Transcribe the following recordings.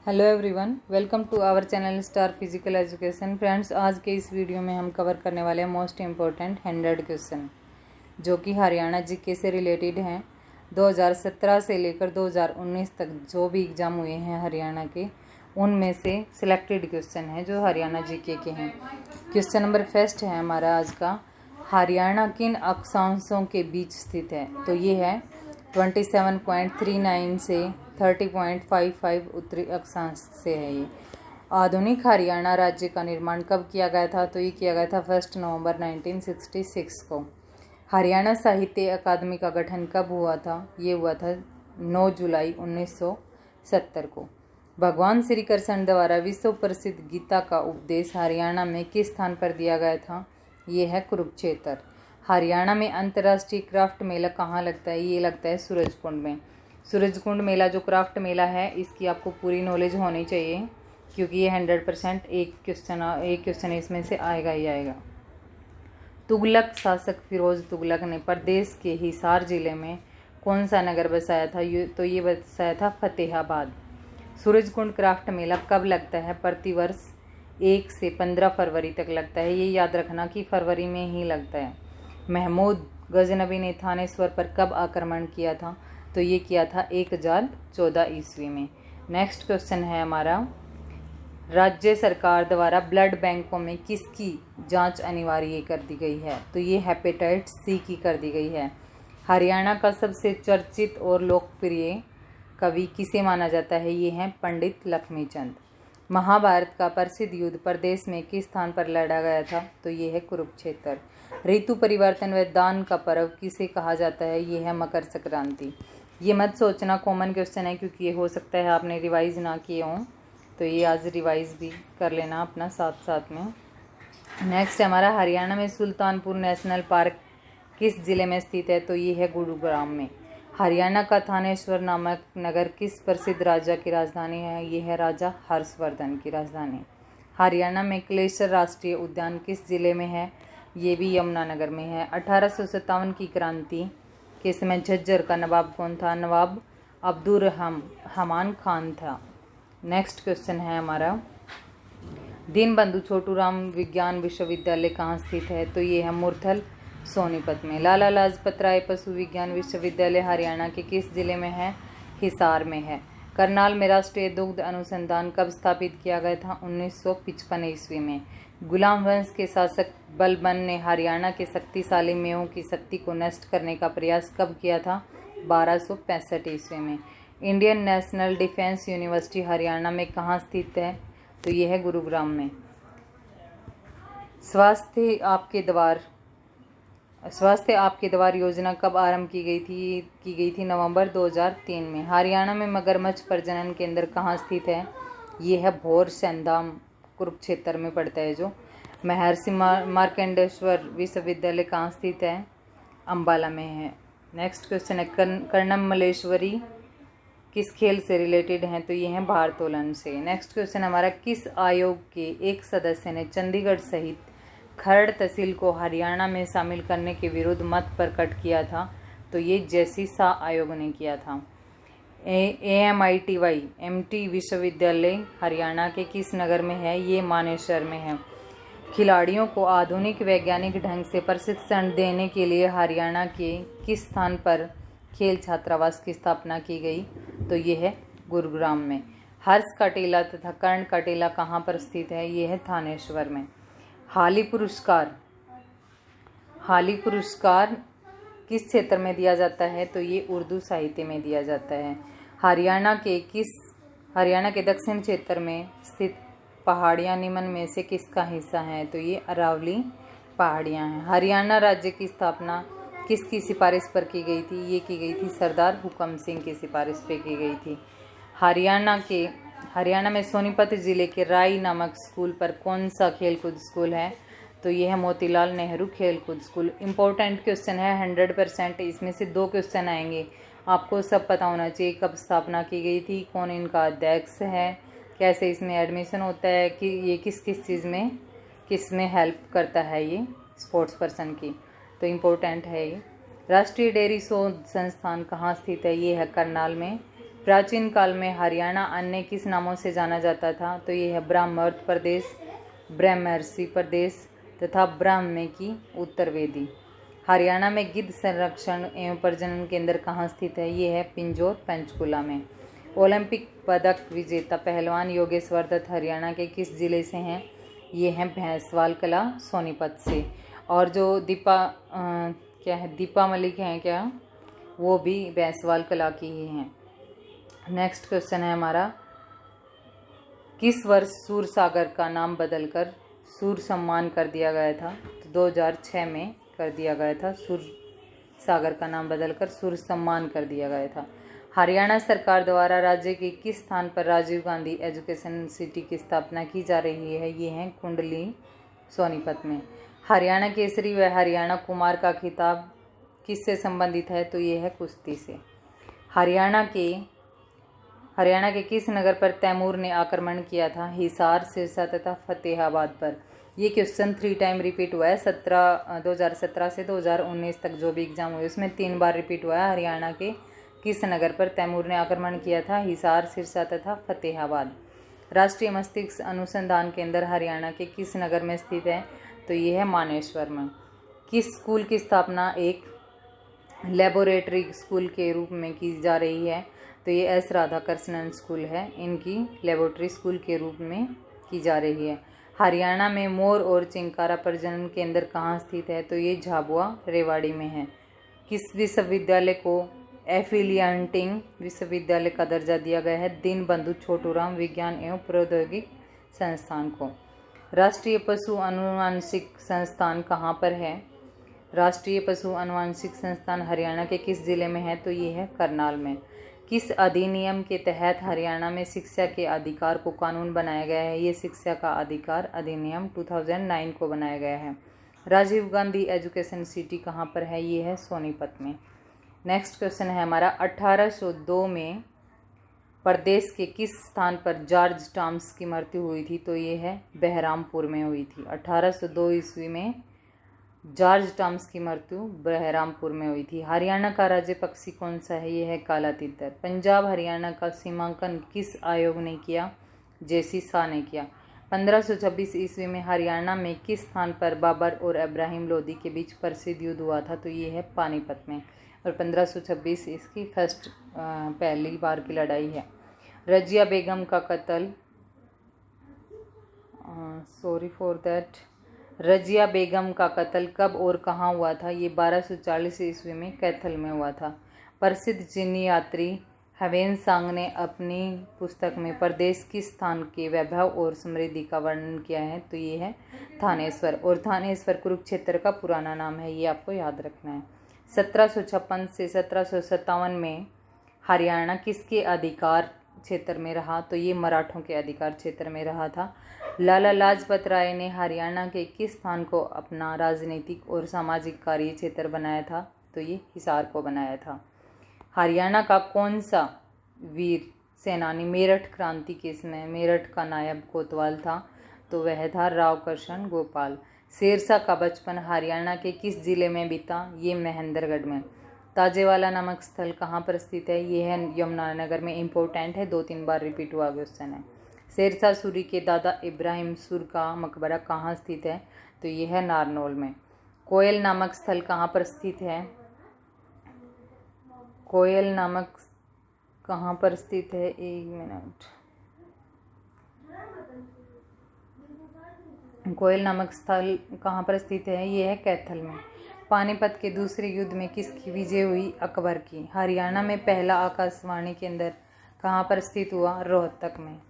Hello everyone, welcome to our channel star physical education. Friends, आज के इस video में हम कवर करने वाले हैं मोस्ट इम्पोर्टेंट 100 क्वेश्चन जो कि हरियाणा जीके से रिलेटेड हैं। 2017 से लेकर 2019 तक जो भी एग्ज़ाम हुए हैं हरियाणा के, उनमें से सिलेक्टेड क्वेश्चन हैं जो हरियाणा जीके के हैं। क्वेश्चन नंबर फर्स्ट है हमारा आज का, हरियाणा किन अक्षांशों के बीच स्थित है? तो ये है 27.39 से 30.55 उत्तरी अक्षांश से है। ये आधुनिक हरियाणा राज्य का निर्माण कब किया गया था? तो ये किया गया था 1 नवंबर 1966 को। हरियाणा साहित्य अकादमी का गठन कब हुआ था? ये हुआ था 9 जुलाई 1970 को। भगवान श्री कृष्ण द्वारा विश्व प्रसिद्ध गीता का उपदेश हरियाणा में किस स्थान पर दिया गया था? ये है कुरुक्षेत्र। हरियाणा में अंतर्राष्ट्रीय क्राफ्ट मेला कहाँ लगता है? ये लगता है सूरजकुंड में। सूरजकुंड मेला जो क्राफ्ट मेला है, इसकी आपको पूरी नॉलेज होनी चाहिए क्योंकि ये 100% एक क्वेश्चन इसमें से आएगा ही आएगा। तुगलक शासक फिरोज तुगलक ने प्रदेश के हिसार जिले में कौन सा नगर बसाया था? तो ये बसाया था फतेहाबाद। सूरजकुंड क्राफ्ट मेला कब लगता है? प्रतिवर्ष 1 से 15 फरवरी तक लगता है। ये याद रखना कि फरवरी में ही लगता है। महमूद गजनबी ने थानेश्वर पर कब आक्रमण किया था? तो ये किया था 1014 ईस्वी में। नेक्स्ट क्वेश्चन है हमारा, राज्य सरकार द्वारा ब्लड बैंकों में किसकी जांच अनिवार्य कर दी गई है? तो ये हेपेटाइटिस सी की कर दी गई है। हरियाणा का सबसे चर्चित और लोकप्रिय कवि किसे माना जाता है? ये हैं पंडित लक्ष्मीचंद। महाभारत का प्रसिद्ध युद्ध प्रदेश में किस स्थान पर लड़ा गया था? तो ये है कुरुक्षेत्र। ऋतु परिवर्तन व दान का पर्व किसे कहा जाता है? ये है मकर संक्रांति। ये मत सोचना कॉमन क्वेश्चन है क्योंकि ये हो सकता है आपने रिवाइज ना किए हों, तो ये आज रिवाइज भी कर लेना अपना साथ साथ में। नेक्स्ट हमारा, हरियाणा में सुल्तानपुर नेशनल पार्क किस जिले में स्थित है? तो ये है गुरुग्राम में। हरियाणा का थानेश्वर नामक नगर किस प्रसिद्ध राजा की राजधानी है? ये है राजा हर्षवर्धन की राजधानी। हरियाणा में क्लेशर राष्ट्रीय उद्यान किस जिले में है? ये भी यमुनानगर में है। 1857 की क्रांति के समय झज्जर का नवाब कौन था? नवाब अब्दुर्रहमान खान था। नेक्स्ट क्वेश्चन है हमारा, दीनबंधु छोटूराम विज्ञान विश्वविद्यालय कहाँ स्थित है? तो ये है मुरथल सोनीपत में। लाला लाजपत राय पशु विज्ञान विश्वविद्यालय हरियाणा के किस जिले में है? हिसार में है। करनाल में राष्ट्रीय दुग्ध अनुसंधान कब स्थापित किया गया था? 1955 ईस्वी में। गुलाम वंश के शासक बलबन ने हरियाणा के शक्तिशाली मेयों की शक्ति को नष्ट करने का प्रयास कब किया था? 1265 ईस्वी में। Indian national defence university Haryana में कहाँ स्थित है? तो ये है गुरुग्राम में। स्वास्थ्य आपके द्वार योजना कब आरंभ की गई थी? नवंबर 2003 में। हरियाणा में मगरमच्छ प्रजनन केंद्र कहाँ स्थित है? ये है भोर सेंधाम, कुरुक्षेत्र में पड़ता है जो। महर्षि मार्कंडेश्वर विश्वविद्यालय कहाँ स्थित है? अंबाला में है। नेक्स्ट क्वेश्चन है, कर्णम मल्लेश्वरी किस खेल से रिलेटेड हैं? तो ये हैं भारोत्तोलन से। नेक्स्ट क्वेश्चन हमारा, किस आयोग के एक सदस्य ने चंडीगढ़ सहित खरड़ तहसील को हरियाणा में शामिल करने के विरुद्ध मत प्रकट किया था? तो ये जैसी शाह आयोग ने किया था। AMITY MT विश्वविद्यालय हरियाणा के किस नगर में है? ये मानेसर में है। खिलाड़ियों को आधुनिक वैज्ञानिक ढंग से प्रशिक्षण देने के लिए हरियाणा के किस स्थान पर खेल छात्रावास की स्थापना की गई? तो ये है गुरुग्राम में। हर्ष का टीला तथा कर्ण का टीला कहाँ पर स्थित है? ये है थानेश्वर में। हाली पुरस्कार किस क्षेत्र में दिया जाता है? तो ये उर्दू साहित्य में दिया जाता है। हरियाणा के दक्षिण क्षेत्र में स्थित पहाड़ियाँ निम्न में से किसका हिस्सा हैं? तो ये अरावली पहाड़ियाँ हैं। हरियाणा राज्य की स्थापना किसकी सिफारिश पर की गई थी? ये की गई थी सरदार हुकम सिंह की सिफारिश पे की गई थी। हरियाणा में सोनीपत जिले के राई नामक स्कूल पर कौन सा खेलकूद स्कूल है? तो ये है मोतीलाल नेहरू खेलकूद स्कूल। इम्पोर्टेंट क्वेश्चन है 100%, इसमें से 2 क्वेश्चन आएंगे। आपको सब पता होना चाहिए कब स्थापना की गई थी, कौन इनका अध्यक्ष है, कैसे इसमें एडमिशन होता है, कि ये किस चीज़ में किस में हेल्प करता है ये स्पोर्ट्स पर्सन की, तो इम्पोर्टेंट है ये। राष्ट्रीय डेयरी शोध संस्थान कहाँ स्थित है? ये है करनाल में। प्राचीन काल में हरियाणा अन्य किस नामों से जाना जाता था? तो ये है ब्राह्मण प्रदेश, ब्रह्मर्षि प्रदेश तथा ब्राह्मकी उत्तरवेदी। हरियाणा में गिद्ध संरक्षण एवं प्रजनन केंद्र कहाँ स्थित है? ये है पिंजौर पंचकुला में। ओलंपिक पदक विजेता पहलवान योगेश्वर दत्त हरियाणा के किस जिले से हैं? ये हैं भैंसवाल कला सोनीपत से। और जो दीपा मलिक हैं क्या, वो भी भैंसवाल कला की ही हैं। नेक्स्ट क्वेश्चन है हमारा, किस वर्ष सूर सागर का नाम बदलकर सूर सम्मान कर दिया गया था? तो 2006 में कर दिया गया था। सूर सागर का नाम बदलकर सूर सम्मान कर दिया गया था। हरियाणा सरकार द्वारा राज्य के किस स्थान पर राजीव गांधी एजुकेशन सिटी की स्थापना की जा रही है? ये है कुंडली सोनीपत में। हरियाणा केसरी व हरियाणा कुमार का खिताब किससे संबंधित है? तो ये है कुश्ती से। हरियाणा के किस नगर पर तैमूर ने आक्रमण किया था? हिसार, सिरसा तथा फतेहाबाद पर। ये क्वेश्चन 3 टाइम रिपीट हुआ है। 2017 से 2019 तक जो भी एग्जाम हुए उसमें 3 बार रिपीट हुआ है। हरियाणा के किस नगर पर तैमूर ने आक्रमण किया था? हिसार, सिरसा तथा फतेहाबाद। राष्ट्रीय मस्तिष्क अनुसंधान केंद्र हरियाणा के किस नगर में स्थित है? तो ये है मानेसर में। किस स्कूल की स्थापना एक लेबोरेटरी स्कूल के रूप में की जा रही है? तो ये एस राधाकृष्णन स्कूल है, इनकी लेबोरेटरी स्कूल के रूप में की जा रही है। हरियाणा में मोर और चिंकारा प्रजनन केंद्र कहाँ स्थित है? तो ये झाबुआ रेवाड़ी में है। किस विश्वविद्यालय को एफिलिएटिंग विश्वविद्यालय का दर्जा दिया गया है? दीनबंधु छोटूराम विज्ञान एवं प्रौद्योगिकी संस्थान को। राष्ट्रीय पशु आनुवंशिक संस्थान कहाँ पर है? राष्ट्रीय पशु आनुवंशिक संस्थान हरियाणा के किस जिले में है? तो ये है करनाल में। किस अधिनियम के तहत हरियाणा में शिक्षा के अधिकार को कानून बनाया गया है? ये शिक्षा का अधिकार अधिनियम 2009 को बनाया गया है। राजीव गांधी एजुकेशन सिटी कहाँ पर है? ये है सोनीपत में। नेक्स्ट क्वेश्चन है हमारा, 1802 में प्रदेश के किस स्थान पर जॉर्ज टॉम्स की मृत्यु हुई थी? तो ये है बहरामपुर में हुई थी। 1802 ईस्वी में जॉर्ज टॉम्स की मृत्यु बहरामपुर में हुई थी। हरियाणा का राज्य पक्षी कौन सा है? ये है काला तीतर। पंजाब हरियाणा का सीमांकन किस आयोग ने किया? जेसी शाह ने किया। 1526 ईस्वी में हरियाणा में किस स्थान पर बाबर और इब्राहिम लोदी के बीच प्रसिद्ध युद्ध हुआ था? तो ये है पानीपत में। और 1526 इसकी पहली बार की लड़ाई है। रजिया बेगम का कत्ल रजिया बेगम का कत्ल कब और कहाँ हुआ था? ये 1240 ईस्वी में कैथल में हुआ था। प्रसिद्ध चीनी यात्री ह्वेनसांग ने अपनी पुस्तक में प्रदेश किस स्थान के वैभव और समृद्धि का वर्णन किया है? तो ये है थानेश्वर। और थानेश्वर कुरुक्षेत्र का पुराना नाम है, ये आपको याद रखना है। 1756 से 1757 में हरियाणा किसके अधिकार क्षेत्र में रहा? तो ये मराठों के अधिकार क्षेत्र में रहा था। लाला लाजपत राय ने हरियाणा के किस स्थान को अपना राजनीतिक और सामाजिक कार्य क्षेत्र बनाया था? तो ये हिसार को बनाया था। हरियाणा का कौन सा वीर सेनानी मेरठ क्रांति के समय मेरठ का नायब कोतवाल था? तो वह था राव कृष्ण गोपाल। शेरशाह का बचपन हरियाणा के किस जिले में बीता? ये महेंद्रगढ़ में। ताजेवाला नामक स्थल कहाँ पर स्थित है? ये है यमुनानगर में। इम्पोर्टेंट है, 2-3 बार रिपीट हुआ क्वेश्चन है। शेरशाह सूरी के दादा इब्राहिम सूर का मकबरा कहाँ स्थित है? तो ये है नारनौल में। कोयल नामक स्थल कहाँ पर स्थित है? कोयल नामक कहाँ पर स्थित है? 1 मिनट। कोयल नामक स्थल कहाँ पर स्थित है? ये है कैथल में। पानीपत के दूसरे युद्ध में किसकी विजय हुई? अकबर की। हरियाणा में पहला आकाशवाणी केंद्र कहाँ पर स्थित हुआ? रोहतक में।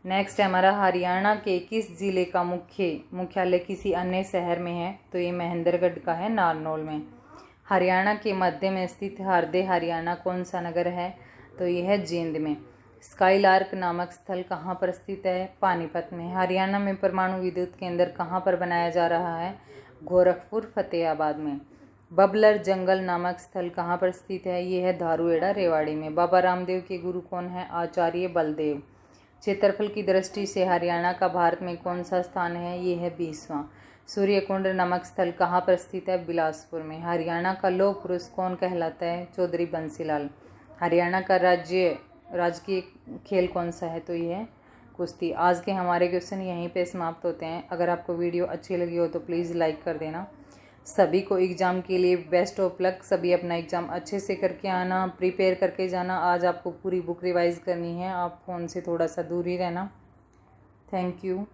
नेक्स्ट है हमारा, हरियाणा के किस जिले का मुख्यालय किसी अन्य शहर में है? तो ये महेंद्रगढ़ का है, नारनौल में। हरियाणा के मध्य में स्थित हरदे हरियाणा कौन सा नगर है? तो ये है जींद में। स्काईलार्क नामक स्थल कहाँ पर स्थित है? पानीपत में। हरियाणा में परमाणु विद्युत केंद्र कहाँ पर बनाया जा रहा है? गोरखपुर फतेहाबाद में। बबलर जंगल नामक स्थल कहाँ पर स्थित है? ये है धारूहेड़ा रेवाड़ी में। बाबा रामदेव के गुरु कौन है? आचार्य बलदेव। क्षेत्रफल की दृष्टि से हरियाणा का भारत में कौन सा स्थान है? ये है 20वां। सूर्यकुंड नामक स्थल कहाँ पर स्थित है? बिलासपुर में। हरियाणा का लौह पुरुष कौन कहलाता है? चौधरी बंसीलाल। हरियाणा का राज्य राजकीय खेल कौन सा है, तो ये है कुश्ती। आज के हमारे क्वेश्चन यहीं पे समाप्त होते हैं। अगर आपको वीडियो अच्छी लगी हो तो प्लीज़ लाइक कर देना। सभी को एग्ज़ाम के लिए बेस्ट ऑफ लक। सभी अपना एग्ज़ाम अच्छे से करके आना, प्रिपेयर करके जाना। आज आपको पूरी बुक रिवाइज़ करनी है, आप फ़ोन से थोड़ा सा दूर ही रहना। Thank you.